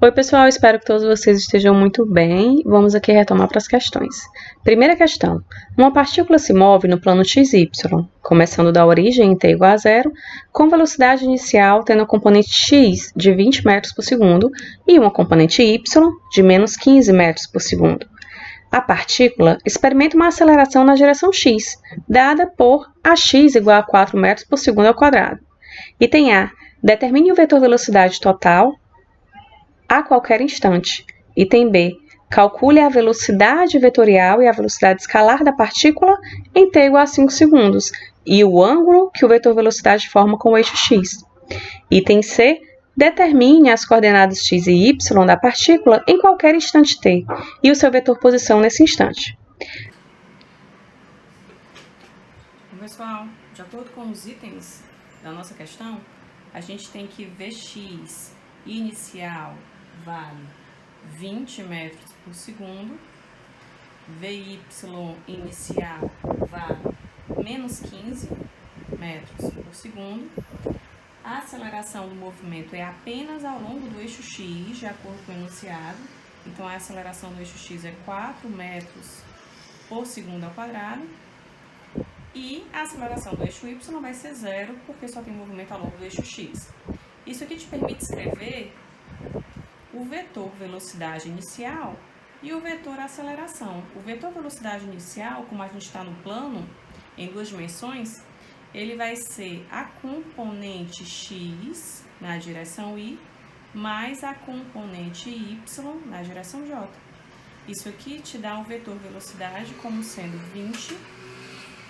Oi, pessoal, espero que todos vocês estejam muito bem. Vamos aqui retomar para as questões. Primeira questão. Uma partícula se move no plano XY, começando da origem em t igual a zero, com velocidade inicial tendo a componente x de 20 metros por segundo e uma componente y de menos 15 metros por segundo. A partícula experimenta uma aceleração na direção x, dada por ax igual a 4 metros por segundo ao quadrado. Item A. Determine o vetor velocidade total a qualquer instante. Item B. Calcule a velocidade vetorial e a velocidade escalar da partícula em t igual a 5 segundos e o ângulo que o vetor velocidade forma com o eixo x. Item C. Determine as coordenadas x e y da partícula em qualquer instante t e o seu vetor posição nesse instante. Pessoal, de acordo com os itens da nossa questão, a gente tem que Vx inicial vale 20 metros por segundo, Vy inicial vale menos 15 metros por segundo. A aceleração do movimento é apenas ao longo do eixo x, de acordo com o enunciado. Então, a aceleração do eixo x é 4 metros por segundo ao quadrado. E a aceleração do eixo y vai ser zero, porque só tem movimento ao longo do eixo x. Isso aqui te permite escrever o vetor velocidade inicial e o vetor aceleração. O vetor velocidade inicial, como a gente está no plano, em duas dimensões, ele vai ser a componente x na direção y mais a componente y na direção j. Isso aqui te dá um vetor velocidade como sendo 20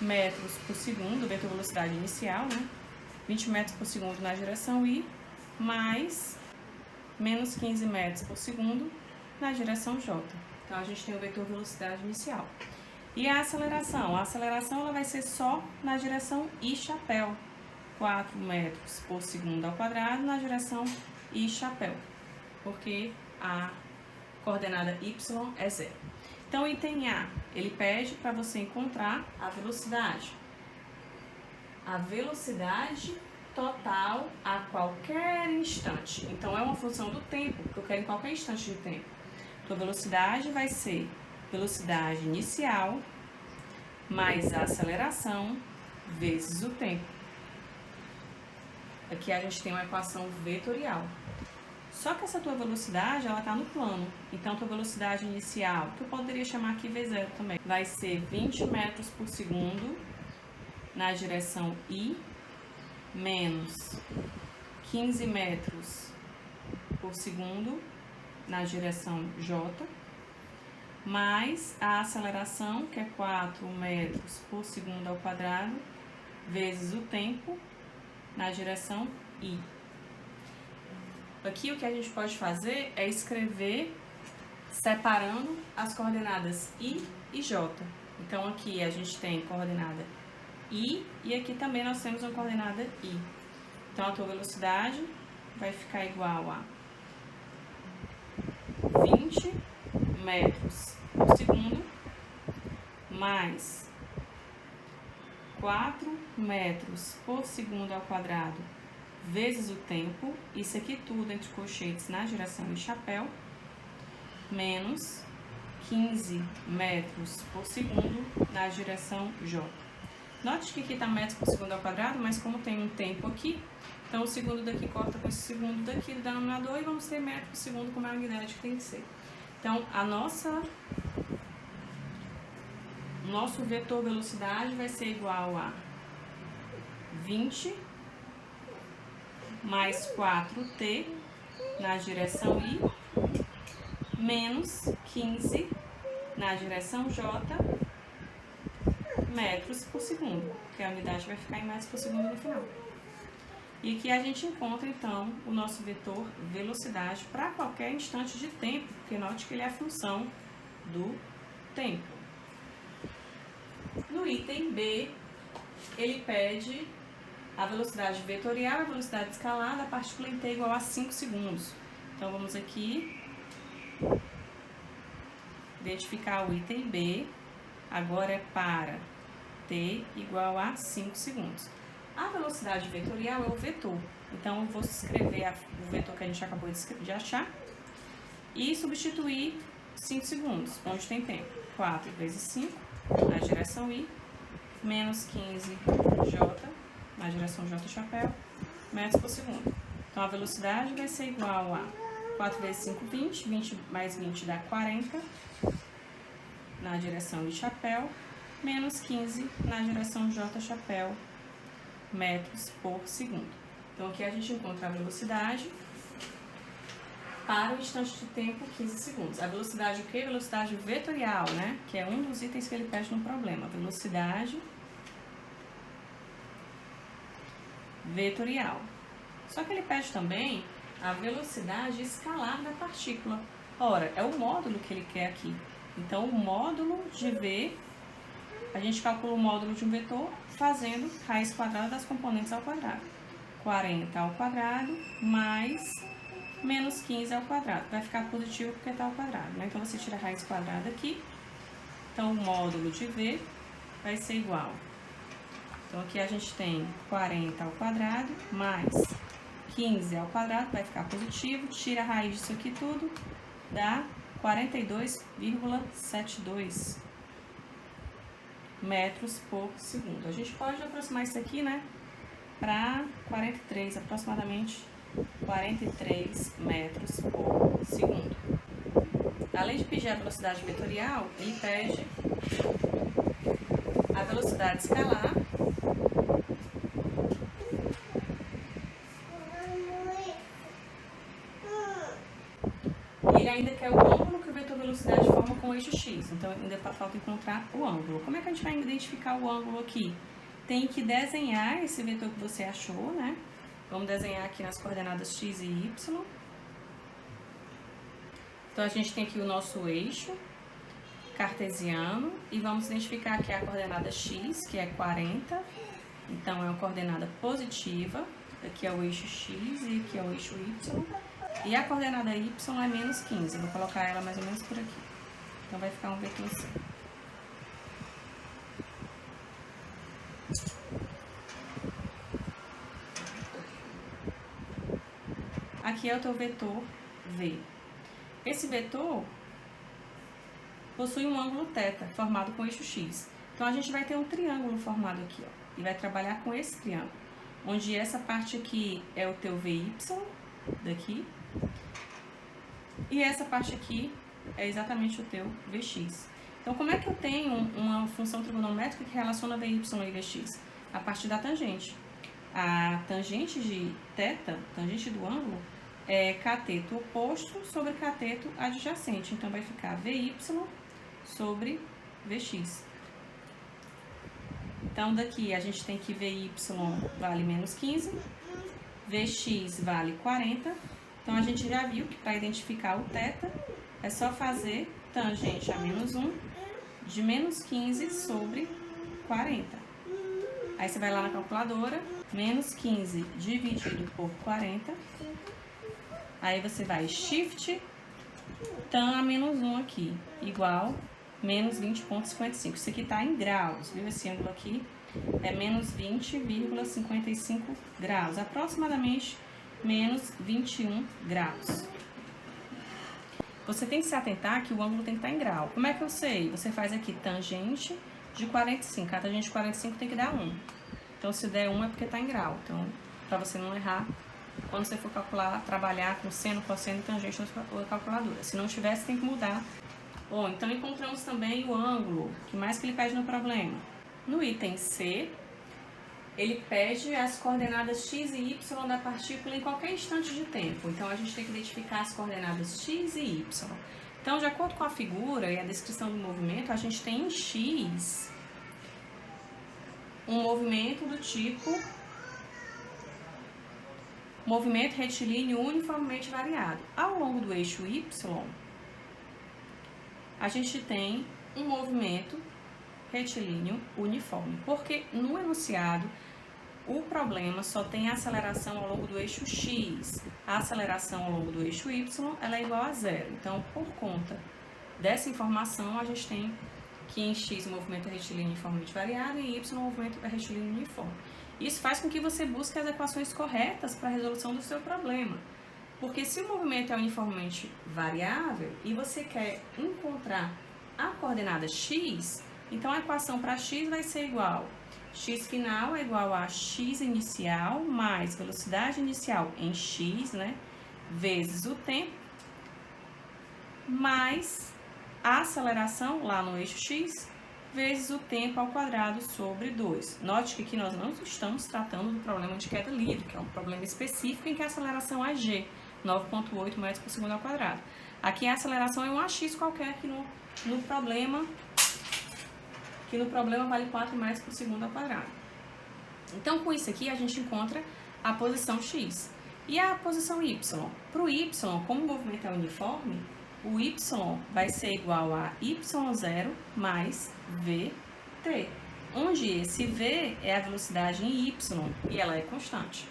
metros por segundo, vetor velocidade inicial, né? 20 metros por segundo na direção y, mais menos 15 metros por segundo na direção j. Então, a gente tem o vetor velocidade inicial. E a aceleração? A aceleração ela vai ser só na direção y chapéu, 4 metros por segundo ao quadrado na direção y chapéu, porque a coordenada y é zero. Então, item A, ele pede para você encontrar a velocidade. A velocidade total a qualquer instante. Então, é uma função do tempo, porque eu quero em qualquer instante de tempo. Então, a velocidade vai ser velocidade inicial mais a aceleração vezes o tempo. Aqui a gente tem uma equação vetorial. Só que essa tua velocidade, ela está no plano. Então, tua velocidade inicial, que eu poderia chamar aqui V0 também, vai ser 20 metros por segundo na direção y, menos 15 metros por segundo na direção j, mais a aceleração, que é 4 metros por segundo ao quadrado, vezes o tempo na direção y. Aqui o que a gente pode fazer é escrever separando as coordenadas i e j. Então, aqui a gente tem coordenada i e aqui também nós temos uma coordenada i. Então, a tua velocidade vai ficar igual a 20 metros por segundo mais 4 metros por segundo ao quadrado vezes o tempo, isso aqui tudo entre colchetes na direção y chapéu, menos 15 metros por segundo na direção j. Note que aqui está metros por segundo ao quadrado, mas como tem um tempo aqui, então o segundo daqui corta com esse segundo daqui do denominador e vamos ter metro por segundo como é a unidade que tem que ser. Então, nosso vetor velocidade vai ser igual a 20 mais 4t na direção y, menos 15 na direção j, metros por segundo, que a unidade vai ficar em metros por segundo no final. E aqui a gente encontra, então, o nosso vetor velocidade para qualquer instante de tempo, porque note que ele é a função do tempo. No item B, ele pede a velocidade vetorial e a velocidade escalar da partícula em t igual a 5 segundos. Então, vamos aqui identificar o item B, agora é para t igual a 5 segundos. A velocidade vetorial é o vetor, então eu vou escrever o vetor que a gente acabou de achar, e substituir 5 segundos, onde tem tempo. 4 vezes 5 na direção I, menos 15J na direção J chapéu, metros por segundo. Então, a velocidade vai ser igual a 4 vezes 5, 20, 20 mais 20 dá 40 na direção I chapéu, menos 15 na direção J chapéu, metros por segundo. Então, aqui a gente encontra a velocidade para o instante de tempo 15 segundos. A velocidade o quê? Velocidade vetorial, né? Que é um dos itens que ele pede no problema. Velocidade vetorial. Só que ele pede também a velocidade escalar da partícula. Ora, é o módulo que ele quer aqui. Então, o módulo de V, a gente calcula o módulo de um vetor fazendo raiz quadrada das componentes ao quadrado. 40 ao quadrado mais menos 15 ao quadrado. Vai ficar positivo porque está ao quadrado, né? Então, você tira a raiz quadrada aqui. Então, o módulo de V vai ser igual. Então, aqui a gente tem 40 ao quadrado mais 15 ao quadrado, vai ficar positivo. Tira a raiz disso aqui tudo, dá 42,72 metros por segundo. A gente pode aproximar isso aqui, né, para 43, aproximadamente 43 metros por segundo. Além de pedir a velocidade vetorial, ele pede a velocidade escalar e ele ainda quer o ângulo que o vetor velocidade forma com o eixo x. Então, ainda falta encontrar o ângulo. Como é que a gente vai identificar o ângulo aqui? Tem que desenhar esse vetor que você achou, né? Vamos desenhar aqui nas coordenadas x e y. Então, a gente tem aqui o nosso eixo cartesiano e vamos identificar aqui a coordenada x, que é 40. Então, é uma coordenada positiva. Aqui é o eixo x e aqui é o eixo y. E a coordenada y é menos 15. Eu vou colocar ela mais ou menos por aqui. Então, vai ficar um vetor assim. Aqui é o teu vetor V. Esse vetor possui um ângulo θ formado com eixo x. Então, a gente vai ter um triângulo formado aqui, ó, e vai trabalhar com esse triângulo, onde essa parte aqui é o teu VY, daqui, e essa parte aqui é exatamente o teu Vx. Então, como é que eu tenho uma função trigonométrica que relaciona Vy e Vx? A partir da tangente. A tangente de θ, tangente do ângulo, é cateto oposto sobre cateto adjacente. Então, vai ficar Vy sobre Vx. Então, daqui a gente tem que Vy vale menos 15, Vx vale 40. Então, a gente já viu que para identificar o θ, é só fazer tangente a menos 1 de menos 15 sobre 40. Aí, você vai lá na calculadora, menos 15 dividido por 40. Aí, você vai shift tan a menos 1 aqui, igual menos 20,55. Isso aqui está em graus, viu? Esse ângulo aqui é menos 20,55 graus, aproximadamente menos 21 graus. Você tem que se atentar que o ângulo tem que estar em grau. Como é que eu sei? Você faz aqui tangente de 45. A tangente de 45 tem que dar 1. Então, se der 1 é porque está em grau. Então, para você não errar, quando você for calcular, trabalhar com seno, cosseno e tangente na sua calculadora. Se não tivesse, tem que mudar. Bom, então encontramos também o ângulo. O que mais que ele pede no problema? No item C, ele pede as coordenadas x e y da partícula em qualquer instante de tempo. Então, a gente tem que identificar as coordenadas x e y. Então, de acordo com a figura e a descrição do movimento, a gente tem em x um movimento do tipo movimento retilíneo uniformemente variado. Ao longo do eixo y, a gente tem um movimento retilíneo uniforme, porque no enunciado o problema só tem a aceleração ao longo do eixo x. A aceleração ao longo do eixo y ela é igual a zero. Então, por conta dessa informação, a gente tem que em x o movimento é retilíneo uniformemente variado e em y o movimento é retilíneo uniforme. Isso faz com que você busque as equações corretas para a resolução do seu problema. Porque se o movimento é uniformemente variável e você quer encontrar a coordenada x, então a equação para x vai ser igual. X final é igual a x inicial mais velocidade inicial em x, né? Vezes o tempo, mais a aceleração lá no eixo x, vezes o tempo ao quadrado sobre 2. Note que aqui nós não estamos tratando do problema de queda livre, que é um problema específico em que a aceleração é g, 9,8 metros por segundo ao quadrado. Aqui a aceleração é um ax qualquer, que no problema vale 4 metros por segundo ao quadrado. Então, com isso aqui, a gente encontra a posição x. E a posição y? Para o y, como o movimento é uniforme, o y vai ser igual a y0 mais vt, onde esse v é a velocidade em y e ela é constante.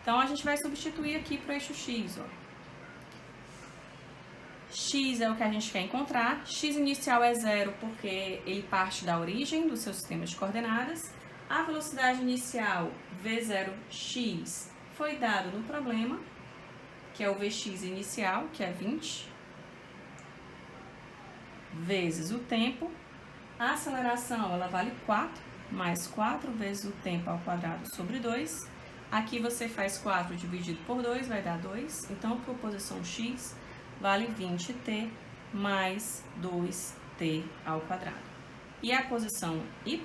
Então, a gente vai substituir aqui para o eixo x. Ó. X é o que a gente quer encontrar. X inicial é 0 porque ele parte da origem do seu sistema de coordenadas. A velocidade inicial, v0x, foi dado no problema, que é o vx inicial, que é 20, vezes o tempo. A aceleração, ela vale 4, mais 4 vezes o tempo ao quadrado sobre 2. Aqui você faz 4 dividido por 2, vai dar 2. Então, a posição x vale 20t mais 2t ao quadrado. E a posição y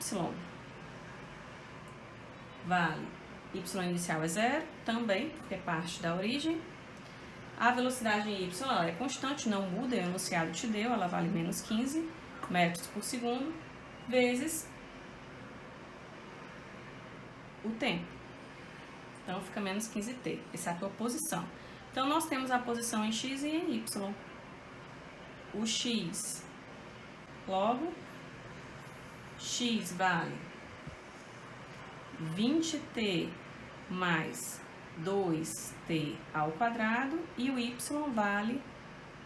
vale y inicial é 0, também, porque parte da origem. A velocidade em y ela é constante, não muda, o enunciado te deu, ela vale menos 15 metros por segundo, vezes o tempo. Então, fica menos 15t. Essa é a tua posição. Então, nós temos a posição em x e em y. O x, logo, x vale 20t mais 2t ao quadrado e o y vale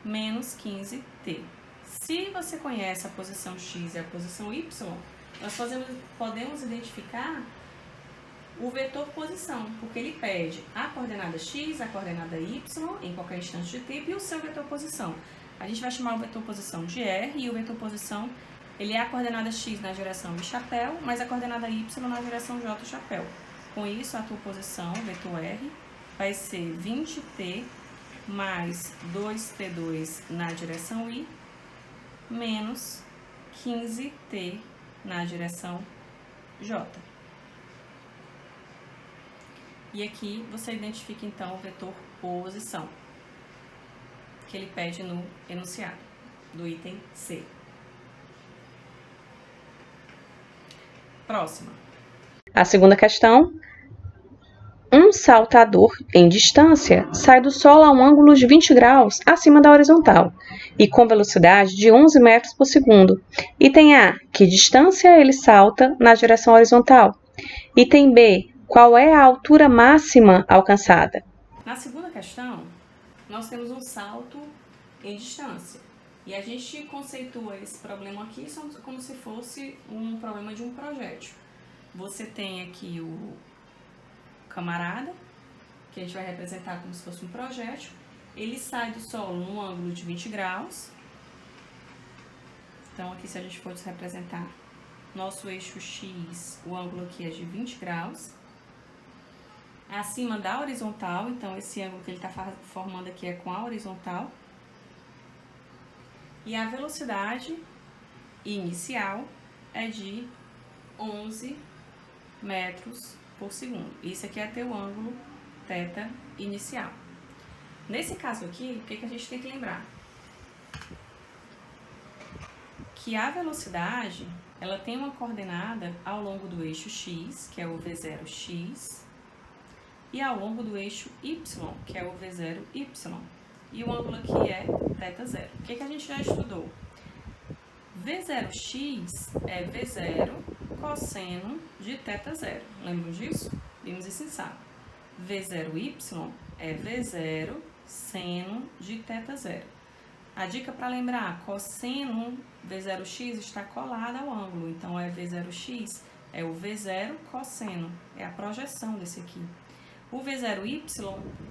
menos 15t. Se você conhece a posição x e a posição y, nós podemos identificar o vetor posição, porque ele pede a coordenada x, a coordenada y, em qualquer instante de tempo, e o seu vetor posição. A gente vai chamar o vetor posição de R, e o vetor posição, ele é a coordenada x na direção de chapéu, mas a coordenada y na direção J chapéu. Com isso, a tua posição, vetor R, vai ser 20t mais 2t2 na direção I, menos 15t na direção J. E aqui você identifica então o vetor posição, que ele pede no enunciado do item C. Próxima. A segunda questão. Um saltador em distância sai do solo a um ângulo de 20 graus acima da horizontal e com velocidade de 11 metros por segundo. Item A. Que distância ele salta na direção horizontal? Item B. Qual é a altura máxima alcançada? Na segunda questão, nós temos um salto em distância. E a gente conceitua esse problema aqui como se fosse um problema de um projétil. Você tem aqui o camarada, que a gente vai representar como se fosse um projétil. Ele sai do solo num ângulo de 20 graus. Então, aqui se a gente fosse representar nosso eixo X, o ângulo aqui é de 20 graus. Acima da horizontal, então esse ângulo que ele está formando aqui é com a horizontal. E a velocidade inicial é de 11 metros por segundo. Isso aqui é teu ângulo θ inicial. Nesse caso aqui, o que a gente tem que lembrar? Que a velocidade, ela tem uma coordenada ao longo do eixo x, que é o v0x, e ao longo do eixo y, que é o v0y. E o ângulo aqui é θ0. O que a gente já estudou? V0x é V0 cosseno de θ0. Lembram disso? Vimos isso em sala. V0y é V0 seno de θ0. A dica para lembrar, cosseno V0x está colado ao ângulo. Então, V0x é o V0 cosseno. É a projeção desse aqui. O V0y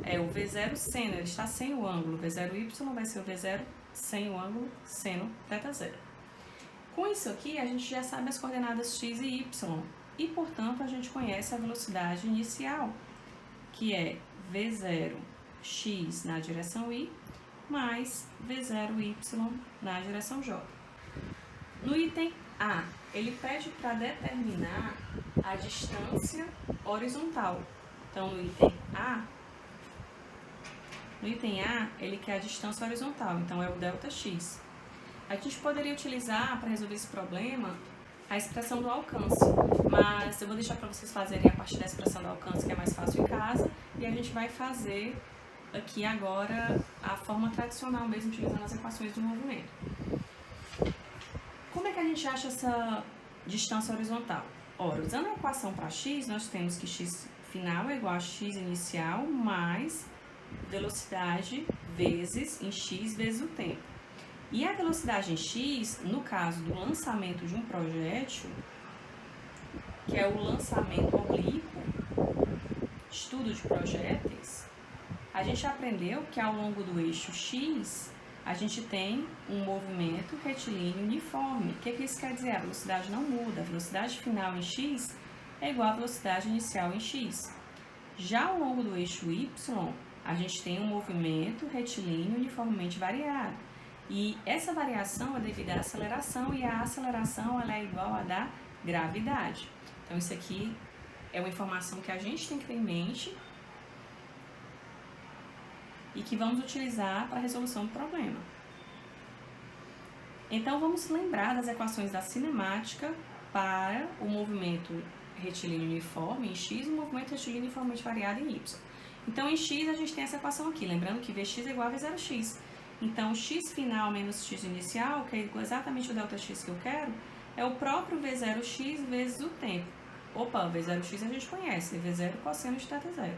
é o V0 seno, ele está sem o ângulo. O V0y vai ser o V0 sem o ângulo seno θ0. Com isso aqui, a gente já sabe as coordenadas x e y. E, portanto, a gente conhece a velocidade inicial, que é V0x na direção y, mais V0y na direção j. No item A, ele pede para determinar a distância horizontal. Então, no item A, ele quer a distância horizontal, então é o ΔX. A gente poderia utilizar, para resolver esse problema, a expressão do alcance, mas eu vou deixar para vocês fazerem a partir da expressão do alcance, que é mais fácil em casa, e a gente vai fazer aqui agora a forma tradicional mesmo, utilizando as equações do movimento. Como é que a gente acha essa distância horizontal? Ora, usando a equação para x, nós temos que x final é igual a x inicial mais velocidade vezes em x vezes o tempo. E a velocidade em x, no caso do lançamento de um projétil, que é o lançamento oblíquo, estudo de projéteis, a gente aprendeu que ao longo do eixo x, a gente tem um movimento retilíneo uniforme. O que isso quer dizer? A velocidade não muda. A velocidade final em x é igual à velocidade inicial em x. Já ao longo do eixo y, a gente tem um movimento retilíneo uniformemente variado. E essa variação é devido à aceleração, e a aceleração ela é igual à da gravidade. Então, isso aqui é uma informação que a gente tem que ter em mente e que vamos utilizar para a resolução do problema. Então, vamos lembrar das equações da cinemática para o movimento retilíneo uniforme em x e o movimento retilíneo uniformemente variado em y. Então, em x, a gente tem essa equação aqui, lembrando que Vx é igual a V0x. Então, x final menos x inicial, que é exatamente o ΔX que eu quero, é o próprio V0x vezes o tempo. Opa, o V0x a gente conhece, V0 cosseno de θ0.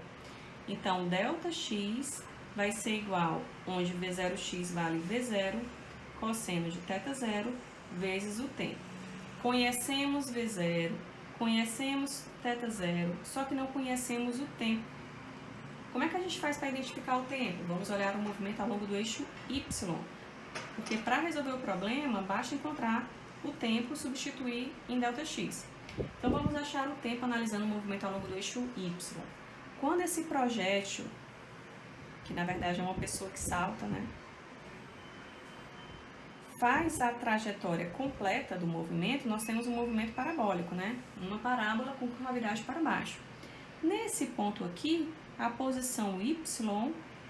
Então, ΔX vai ser igual, onde V0x vale V0 cosseno de θ0 vezes o tempo. Conhecemos V0, conhecemos θ0, só que não conhecemos o tempo. Como é que a gente faz para identificar o tempo? Vamos olhar o movimento ao longo do eixo y, porque para resolver o problema, basta encontrar o tempo e substituir em ΔX. Então, vamos achar o tempo analisando o movimento ao longo do eixo y. Quando esse projétil, que na verdade é uma pessoa que salta, né, faz a trajetória completa do movimento, nós temos um movimento parabólico, né? Uma parábola com curvavidade para baixo. Nesse ponto aqui, a posição y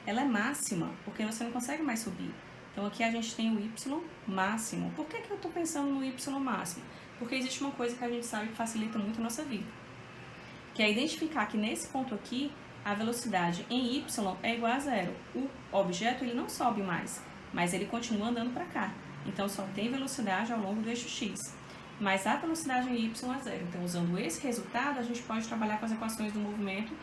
ela é máxima, porque você não consegue mais subir. Então, aqui a gente tem o y máximo. Por que eu estou pensando no y máximo? Porque existe uma coisa que a gente sabe que facilita muito a nossa vida, que é identificar que nesse ponto aqui, a velocidade em y é igual a zero. O objeto ele não sobe mais, mas ele continua andando para cá. Então, só tem velocidade ao longo do eixo x. Mas a velocidade em y é zero. Então, usando esse resultado, a gente pode trabalhar com as equações do movimento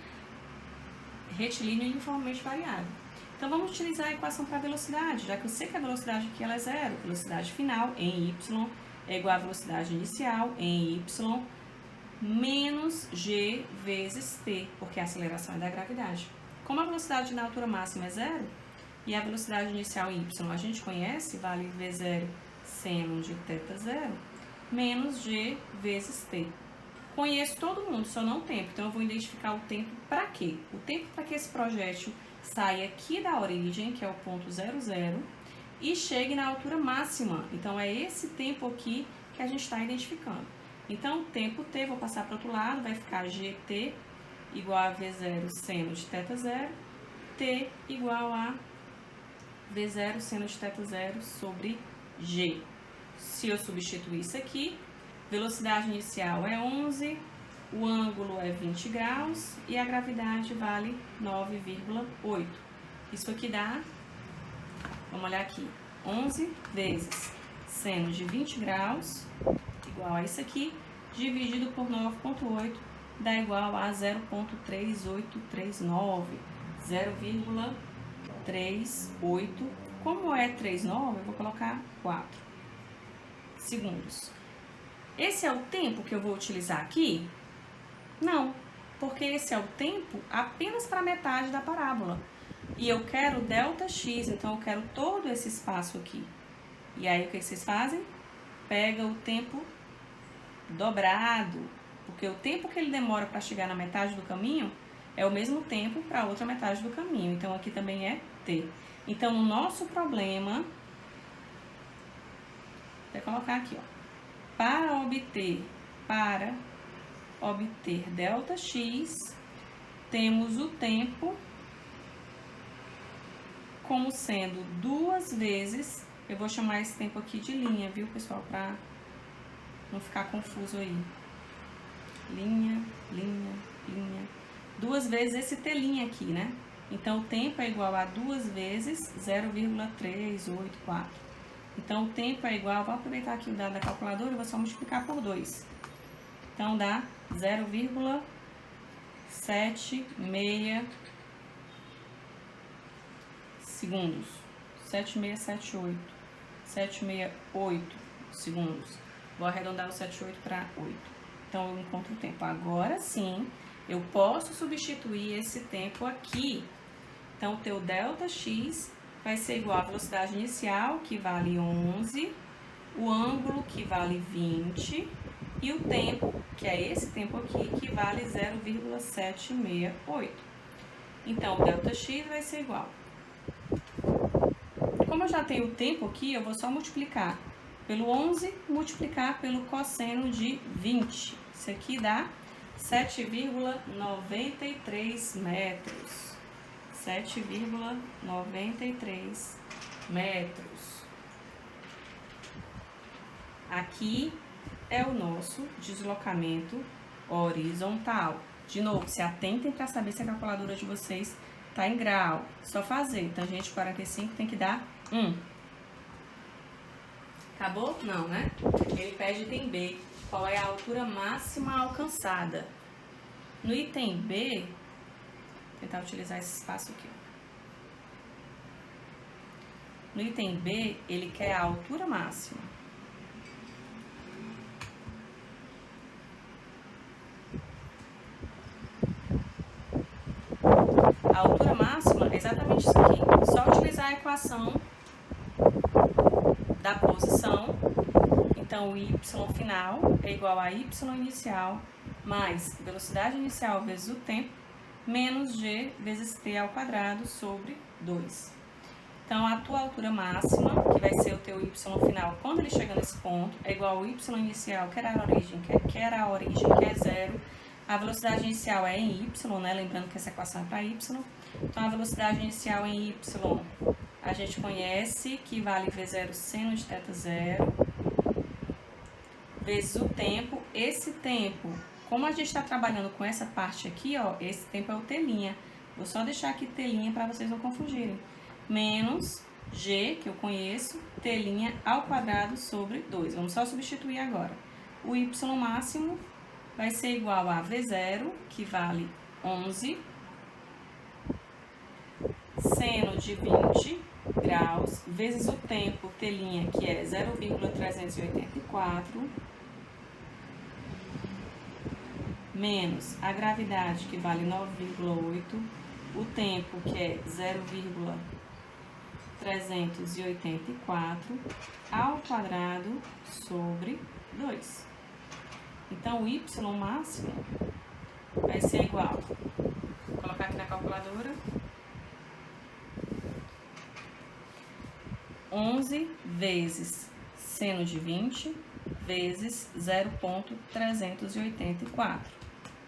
retilíneo uniformemente variado. Então, vamos utilizar a equação para a velocidade, já que eu sei que a velocidade aqui ela é zero. Velocidade final em y é igual à velocidade inicial em y menos g vezes t, porque a aceleração é da gravidade. Como a velocidade na altura máxima é zero, e a velocidade inicial em y a gente conhece, vale V0 seno de θ0, menos g vezes t. Conheço todo mundo, só não o tempo, então eu vou identificar o tempo para quê? O tempo para que esse projétil saia aqui da origem, que é o ponto 00, e chegue na altura máxima. Então, é esse tempo aqui que a gente está identificando. Então, o tempo t, vou passar para o outro lado, vai ficar gt igual a V0 seno de θ0, t igual a V0 seno de θ0 sobre g. Se eu substituir isso aqui, velocidade inicial é 11, o ângulo é 20 graus e a gravidade vale 9,8. Isso aqui dá, vamos olhar aqui, 11 vezes seno de 20 graus, igual a isso aqui, dividido por 9,8, dá igual a 0,3839, 0,38. Como é 39, eu vou colocar 4 segundos. Esse é o tempo que eu vou utilizar aqui? Não. porque esse é o tempo apenas para metade da parábola. E eu quero ΔX, então eu quero todo esse espaço aqui. E aí o que vocês fazem? Pega o tempo dobrado, porque o tempo que ele demora para chegar na metade do caminho é o mesmo tempo para a outra metade do caminho. Então aqui também é T. Então no nosso problema, vou colocar aqui, ó, para obter ΔX, temos o tempo como sendo 2 vezes, eu vou chamar esse tempo aqui de linha, viu, pessoal, para não ficar confuso aí. Linha, linha, linha. 2 vezes esse T' aqui, né? Então, o tempo é igual a 2 vezes 0,384. Então, o tempo é igual, vou aproveitar aqui o dado da calculadora e vou só multiplicar por 2. Então, dá 0,76 segundos. 768 segundos. Vou arredondar o 78 para 8. Então, eu encontro o tempo. Agora sim, eu posso substituir esse tempo aqui. Então, o teu ΔX vai ser igual à velocidade inicial, que vale 11, o ângulo, que vale 20, e o tempo, que é esse tempo aqui, que vale 0,768. Então, o ΔX vai ser igual. Como eu já tenho o tempo aqui, eu vou só multiplicar pelo 11, multiplicar pelo cosseno de 20. Isso aqui dá 7,93 metros. 7,93 metros. Aqui é o nosso deslocamento horizontal. De novo, se atentem para saber se a calculadora de vocês está em grau. Só fazer. Tangente 45 tem que dar 1. Acabou? Não, né? Ele pede item B. Qual é a altura máxima alcançada? No item B, vou tentar utilizar esse espaço aqui. No item B, ele quer a altura máxima. A altura máxima é exatamente isso aqui. Só utilizar a equação da posição. Então, o y final é igual a y inicial mais velocidade inicial vezes o tempo, menos g vezes t ao quadrado sobre 2. Então, a tua altura máxima, que vai ser o teu y final, quando ele chega nesse ponto, é igual ao y inicial, que era a origem, que é 0. A velocidade inicial é em y, né? Lembrando que essa equação é para y. Então, a velocidade inicial em y, a gente conhece, que vale V0 seno de θ0, vezes o tempo. Esse tempo, como a gente está trabalhando com essa parte aqui, ó, esse tempo é o T'. Vou só deixar aqui T' para vocês não confundirem. Menos G, que eu conheço, T' ao quadrado sobre 2. Vamos só substituir agora. O y máximo vai ser igual a V0, que vale 11, seno de 20 graus, vezes o tempo T', que é 0,384, menos a gravidade, que vale 9,8, o tempo, que é 0,384, ao quadrado sobre 2. Então, o y máximo vai ser igual, vou colocar aqui na calculadora, 11 vezes seno de 20 vezes 0,384.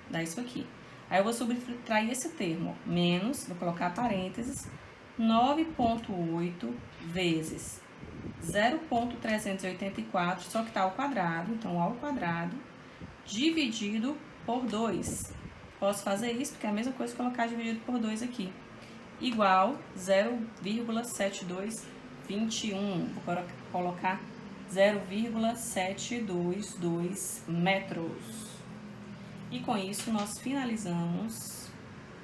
Dá isso aqui. Aí eu vou subtrair esse termo, menos, vou colocar parênteses, 9,8 vezes 0,384, só que está ao quadrado, então ao quadrado, dividido por 2. Posso fazer isso, porque é a mesma coisa que colocar dividido por 2 aqui. Igual 0,7221. Vou colocar 0,722 metros. E com isso, nós finalizamos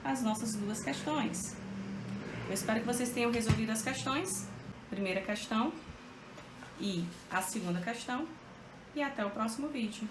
as nossas duas questões. Eu espero que vocês tenham resolvido as questões. Primeira questão e a segunda questão. E até o próximo vídeo.